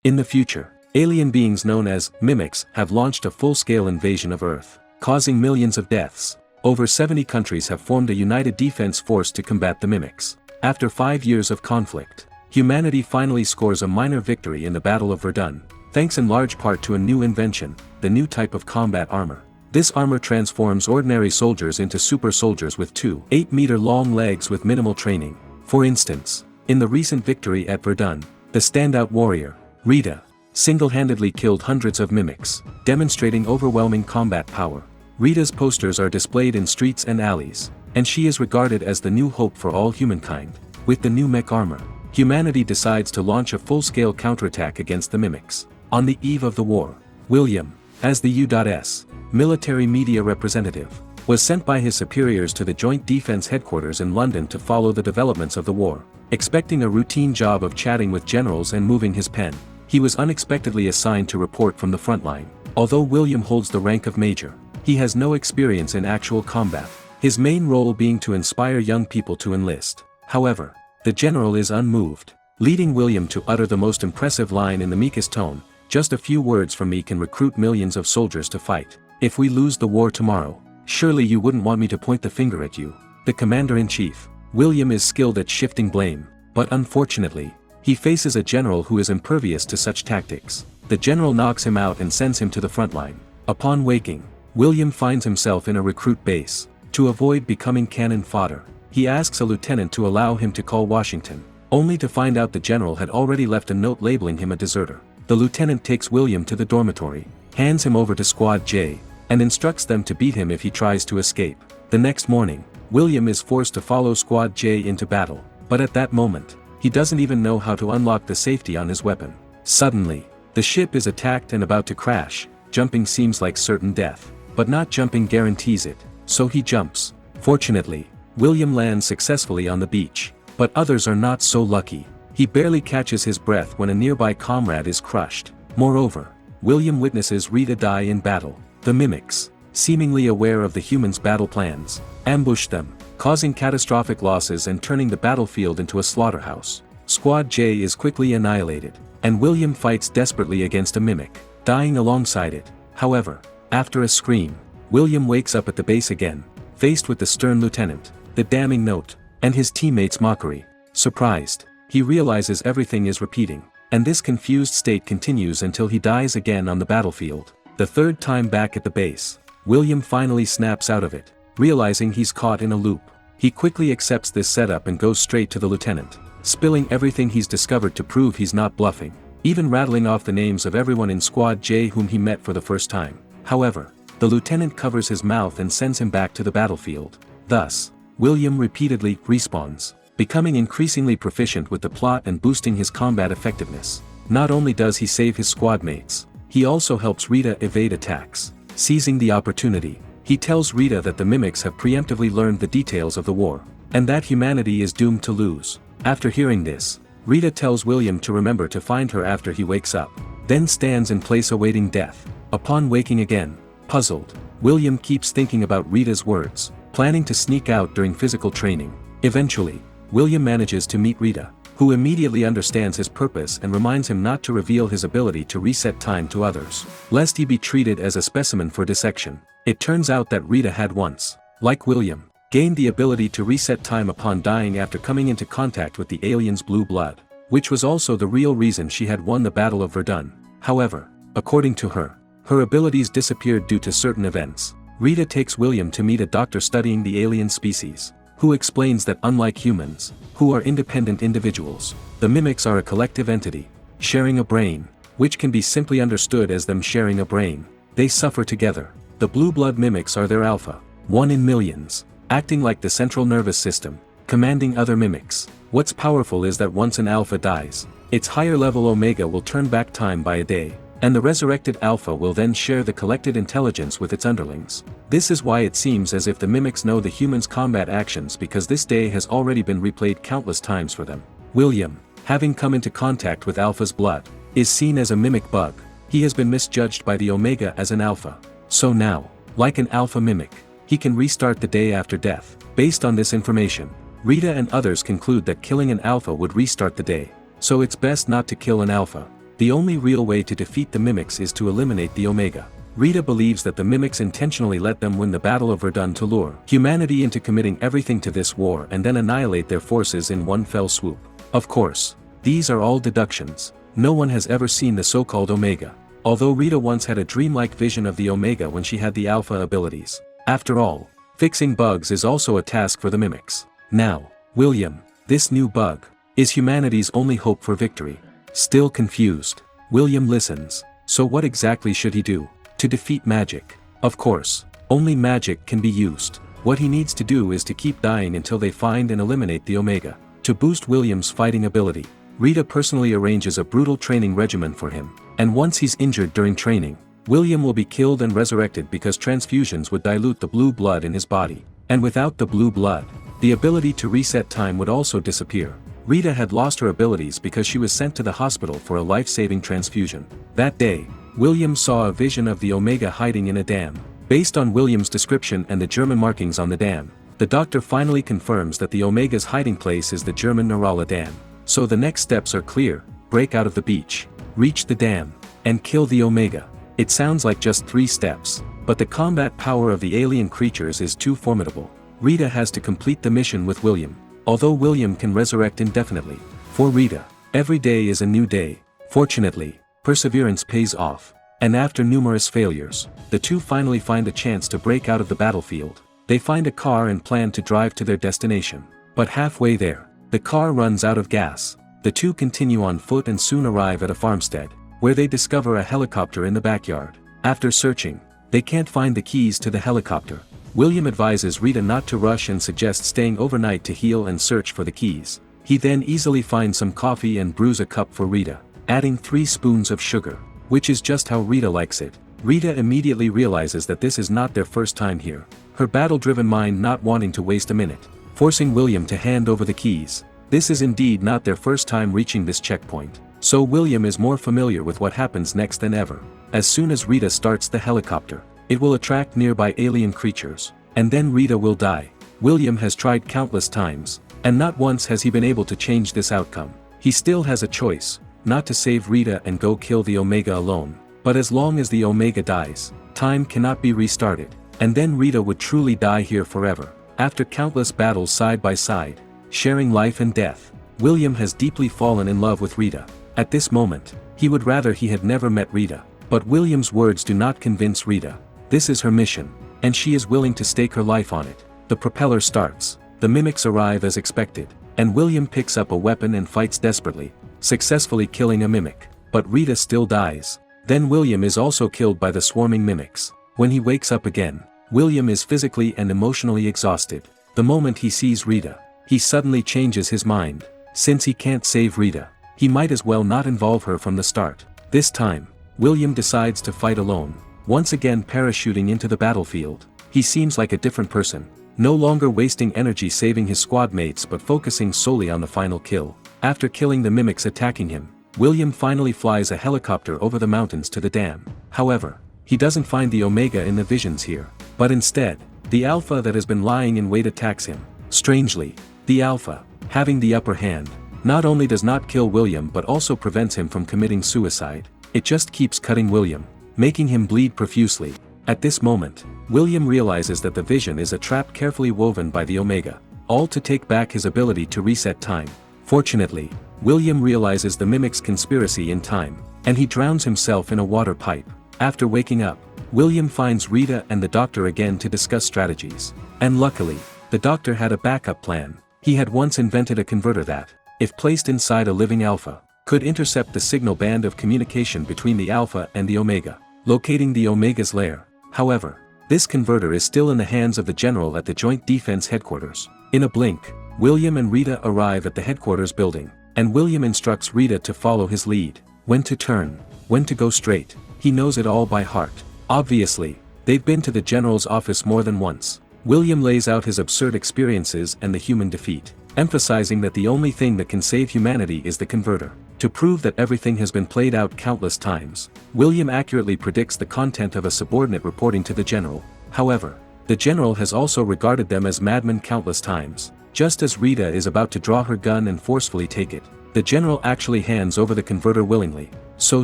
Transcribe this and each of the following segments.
In the future, alien beings known as mimics have launched a full-scale invasion of Earth, causing millions of deaths. Over 70 countries have formed a united defense force to combat the mimics. After 5 years of conflict, humanity finally scores a minor victory in the Battle of Verdun, thanks in large part to a new invention, the new type of combat armor. This armor transforms ordinary soldiers into super soldiers with 2 8-meter-long legs with minimal training. For instance, in the recent victory at Verdun, the standout warrior, Rita, single-handedly killed hundreds of mimics, demonstrating overwhelming combat power. Rita's posters are displayed in streets and alleys, and she is regarded as the new hope for all humankind. With the new mech armor, humanity decides to launch a full-scale counterattack against the mimics. On the eve of the war, William, as the U.S. military media representative, was sent by his superiors to the Joint Defense Headquarters in London to follow the developments of the war. Expecting a routine job of chatting with generals and moving his pen, he was unexpectedly assigned to report from the front line. Although William holds the rank of major, he has no experience in actual combat, his main role being to inspire young people to enlist. However, the general is unmoved, leading William to utter the most impressive line in the meekest tone: "Just a few words from me can recruit millions of soldiers to fight. If we lose the war tomorrow, surely you wouldn't want me to point the finger at you, the commander-in-chief." William is skilled at shifting blame, but unfortunately, he faces a general who is impervious to such tactics. The general knocks him out and sends him to the front line. Upon waking, William finds himself in a recruit base. To avoid becoming cannon fodder, he asks a lieutenant to allow him to call Washington, only to find out the general had already left a note labeling him a deserter. The lieutenant takes William to the dormitory, hands him over to Squad J, and instructs them to beat him if he tries to escape. The next morning, William is forced to follow Squad J into battle, but at that moment, he doesn't even know how to unlock the safety on his weapon. Suddenly, the ship is attacked and about to crash. Jumping seems like certain death, but not jumping guarantees it, so he jumps. Fortunately, William lands successfully on the beach, but others are not so lucky. He barely catches his breath when a nearby comrade is crushed. Moreover, William witnesses Rita die in battle. The mimics, seemingly aware of the humans' battle plans, ambush them, causing catastrophic losses and turning the battlefield into a slaughterhouse. Squad J is quickly annihilated, and William fights desperately against a mimic, dying alongside it. However, after a scream, William wakes up at the base again, faced with the stern lieutenant, the damning note, and his teammates' mockery. Surprised, he realizes everything is repeating, and this confused state continues until he dies again on the battlefield. The third time back at the base, William finally snaps out of it, realizing he's caught in a loop. He quickly accepts this setup and goes straight to the lieutenant, spilling everything he's discovered to prove he's not bluffing, even rattling off the names of everyone in Squad J whom he met for the first time. However, the lieutenant covers his mouth and sends him back to the battlefield. Thus, William repeatedly respawns, becoming increasingly proficient with the plot and boosting his combat effectiveness. Not only does he save his squad mates, he also helps Rita evade attacks. Seizing the opportunity, he tells Rita that the mimics have preemptively learned the details of the war, and that humanity is doomed to lose. After hearing this, Rita tells William to remember to find her after he wakes up, then stands in place awaiting death. Upon waking again, puzzled, William keeps thinking about Rita's words, planning to sneak out during physical training. Eventually, William manages to meet Rita, who immediately understands his purpose and reminds him not to reveal his ability to reset time to others, lest he be treated as a specimen for dissection. It turns out that Rita had once, like William, gained the ability to reset time upon dying after coming into contact with the alien's blue blood, which was also the real reason she had won the Battle of Verdun. However, according to her, her abilities disappeared due to certain events. Rita takes William to meet a doctor studying the alien species, who explains that unlike humans, who are independent individuals, the mimics are a collective entity, sharing a brain, which can be simply understood as them sharing a brain. They suffer together. The blue blood mimics are their alpha, one in millions, acting like the central nervous system, commanding other mimics. What's powerful is that once an alpha dies, its higher level omega will turn back time by a day, and the resurrected alpha will then share the collected intelligence with its underlings. This is why it seems as if the mimics know the humans' combat actions, because this day has already been replayed countless times for them. William, having come into contact with alpha's blood, is seen as a mimic bug. He has been misjudged by the omega as an alpha. So now, like an alpha mimic, he can restart the day after death. Based on this information, Rita and others conclude that killing an alpha would restart the day, so it's best not to kill an alpha. The only real way to defeat the mimics is to eliminate the Omega. Rita believes that the mimics intentionally let them win the Battle of Verdun to lure humanity into committing everything to this war and then annihilate their forces in one fell swoop. Of course, these are all deductions. No one has ever seen the so-called Omega, although Rita once had a dreamlike vision of the Omega when she had the Alpha abilities. After all, fixing bugs is also a task for the mimics. Now, William, this new bug, is humanity's only hope for victory. Still confused, William listens. So what exactly should he do? To defeat magic. Of course, only magic can be used. What he needs to do is to keep dying until they find and eliminate the Omega. To boost William's fighting ability, Rita personally arranges a brutal training regimen for him, and once he's injured during training, William will be killed and resurrected because transfusions would dilute the blue blood in his body, and without the blue blood, the ability to reset time would also disappear. Rita had lost her abilities because she was sent to the hospital for a life-saving transfusion. That day, William saw a vision of the Omega hiding in a dam. Based on William's description and the German markings on the dam, the doctor finally confirms that the Omega's hiding place is the German Narala Dam. So the next steps are clear: break out of the beach, reach the dam, and kill the Omega. It sounds like just 3 steps, but the combat power of the alien creatures is too formidable. Rita has to complete the mission with William, although William can resurrect indefinitely. For Rita, every day is a new day. Fortunately, perseverance pays off, and after numerous failures, the two finally find a chance to break out of the battlefield. They find a car and plan to drive to their destination. But halfway there, the car runs out of gas. The two continue on foot and soon arrive at a farmstead, where they discover a helicopter in the backyard. After searching, they can't find the keys to the helicopter. William advises Rita not to rush and suggests staying overnight to heal and search for the keys. He then easily finds some coffee and brews a cup for Rita, adding 3 spoons of sugar, which is just how Rita likes it. Rita immediately realizes that this is not their first time here, her battle-driven mind not wanting to waste a minute, forcing William to hand over the keys. This is indeed not their first time reaching this checkpoint, so William is more familiar with what happens next than ever. As soon as Rita starts the helicopter, it will attract nearby alien creatures, and then Rita will die. William has tried countless times, and not once has he been able to change this outcome. He still has a choice, not to save Rita and go kill the Omega alone, but as long as the Omega dies, time cannot be restarted, and then Rita would truly die here forever. After countless battles side by side, sharing life and death, William has deeply fallen in love with Rita. At this moment, he would rather he had never met Rita, but William's words do not convince Rita. This is her mission, and she is willing to stake her life on it. The propeller starts, the mimics arrive as expected, and William picks up a weapon and fights desperately, successfully killing a mimic. But Rita still dies. Then William is also killed by the swarming mimics. When he wakes up again, William is physically and emotionally exhausted. The moment he sees Rita, he suddenly changes his mind. Since he can't save Rita, he might as well not involve her from the start. This time, William decides to fight alone. Once again parachuting into the battlefield, he seems like a different person, no longer wasting energy saving his squad mates but focusing solely on the final kill. After killing the mimics attacking him, William finally flies a helicopter over the mountains to the dam. However, he doesn't find the Omega in the visions here, but instead, the Alpha that has been lying in wait attacks him. Strangely, the Alpha, having the upper hand, not only does not kill William but also prevents him from committing suicide. It just keeps cutting William, making him bleed profusely. At this moment, William realizes that the vision is a trap carefully woven by the Omega, all to take back his ability to reset time. Fortunately, William realizes the mimic's conspiracy in time, and he drowns himself in a water pipe. After waking up, William finds Rita and the doctor again to discuss strategies. And luckily, the doctor had a backup plan. He had once invented a converter that, if placed inside a living Alpha, could intercept the signal band of communication between the Alpha and the Omega, locating the Omega's lair. However, this converter is still in the hands of the general at the Joint Defense Headquarters. In a blink, William and Rita arrive at the headquarters building, and William instructs Rita to follow his lead. When to turn, when to go straight, he knows it all by heart. Obviously, they've been to the general's office more than once. William lays out his absurd experiences and the human defeat, emphasizing that the only thing that can save humanity is the converter. To prove that everything has been played out countless times, William accurately predicts the content of a subordinate reporting to the general. However, the general has also regarded them as madmen countless times. Just as Rita is about to draw her gun and forcefully take it, the general actually hands over the converter willingly. so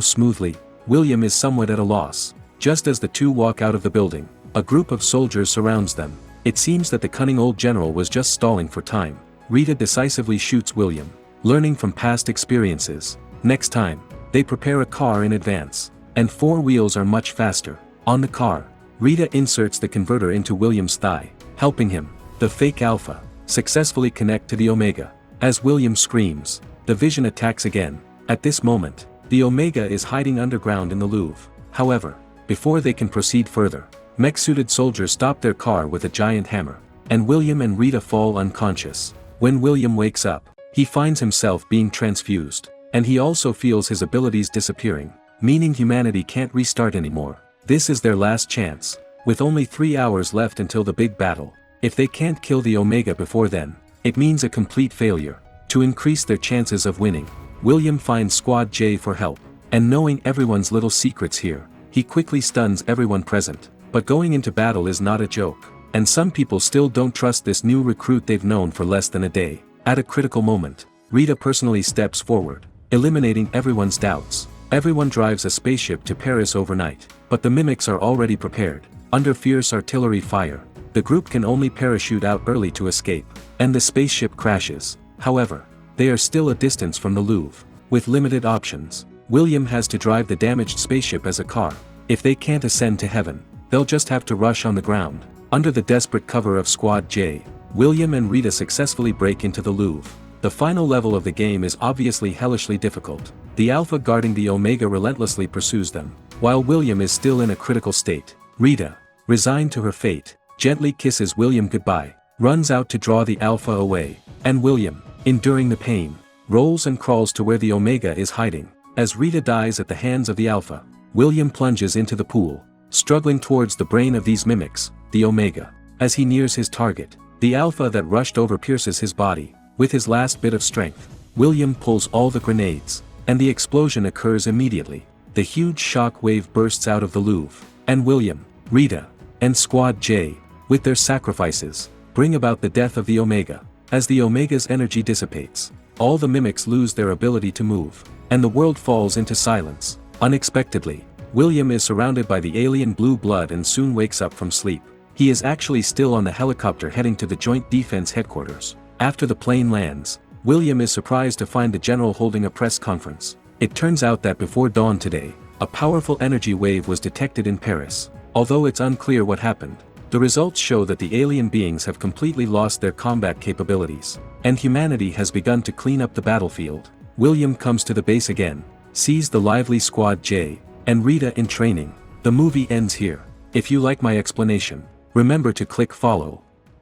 smoothly, William is somewhat at a loss. Just as the two walk out of the building, a group of soldiers surrounds them. It seems that the cunning old general was just stalling for time. Rita decisively shoots William, learning from past experiences. Next time, they prepare a car in advance, and 4 wheels are much faster. On the car, Rita inserts the converter into William's thigh, helping him, the fake Alpha, successfully connect to the Omega. As William screams, the Vision attacks again. At this moment, the Omega is hiding underground in the Louvre. However, before they can proceed further, mech-suited soldiers stop their car with a giant hammer, and William and Rita fall unconscious. When William wakes up, he finds himself being transfused, and he also feels his abilities disappearing, meaning humanity can't restart anymore. This is their last chance, with only 3 hours left until the big battle. If they can't kill the Omega before then, it means a complete failure. To increase their chances of winning, William finds Squad J for help, and knowing everyone's little secrets here, he quickly stuns everyone present. But going into battle is not a joke, and some people still don't trust this new recruit they've known for less than a day. At a critical moment, Rita personally steps forward, eliminating everyone's doubts. Everyone drives a spaceship to Paris overnight, but the mimics are already prepared. Under fierce artillery fire, the group can only parachute out early to escape, and the spaceship crashes. However, they are still a distance from the Louvre. With limited options, William has to drive the damaged spaceship as a car. If they can't ascend to heaven, they'll just have to rush on the ground. Under the desperate cover of Squad J, William and Rita successfully break into the Louvre. The final level of the game is obviously hellishly difficult. The Alpha guarding the Omega relentlessly pursues them, while William is still in a critical state. Rita, resigned to her fate, gently kisses William goodbye, runs out to draw the Alpha away, and William, enduring the pain, rolls and crawls to where the Omega is hiding. As Rita dies at the hands of the Alpha, William plunges into the pool, struggling towards the brain of these mimics, the Omega. As he nears his target, the Alpha that rushed over pierces his body. With his last bit of strength, William pulls all the grenades, and the explosion occurs immediately. The huge shock wave bursts out of the Louvre, and William, Rita, and Squad J, with their sacrifices, bring about the death of the Omega. As the Omega's energy dissipates, all the mimics lose their ability to move, and the world falls into silence. Unexpectedly, William is surrounded by the alien blue blood and soon wakes up from sleep. He is actually still on the helicopter heading to the Joint Defense Headquarters. After the plane lands, William is surprised to find the general holding a press conference. It turns out that before dawn today, a powerful energy wave was detected in Paris. Although it's unclear what happened, the results show that the alien beings have completely lost their combat capabilities, and humanity has begun to clean up the battlefield. William comes to the base again, sees the lively Squad J, and Rita in training. The movie ends here. If you like my explanation, remember to click follow.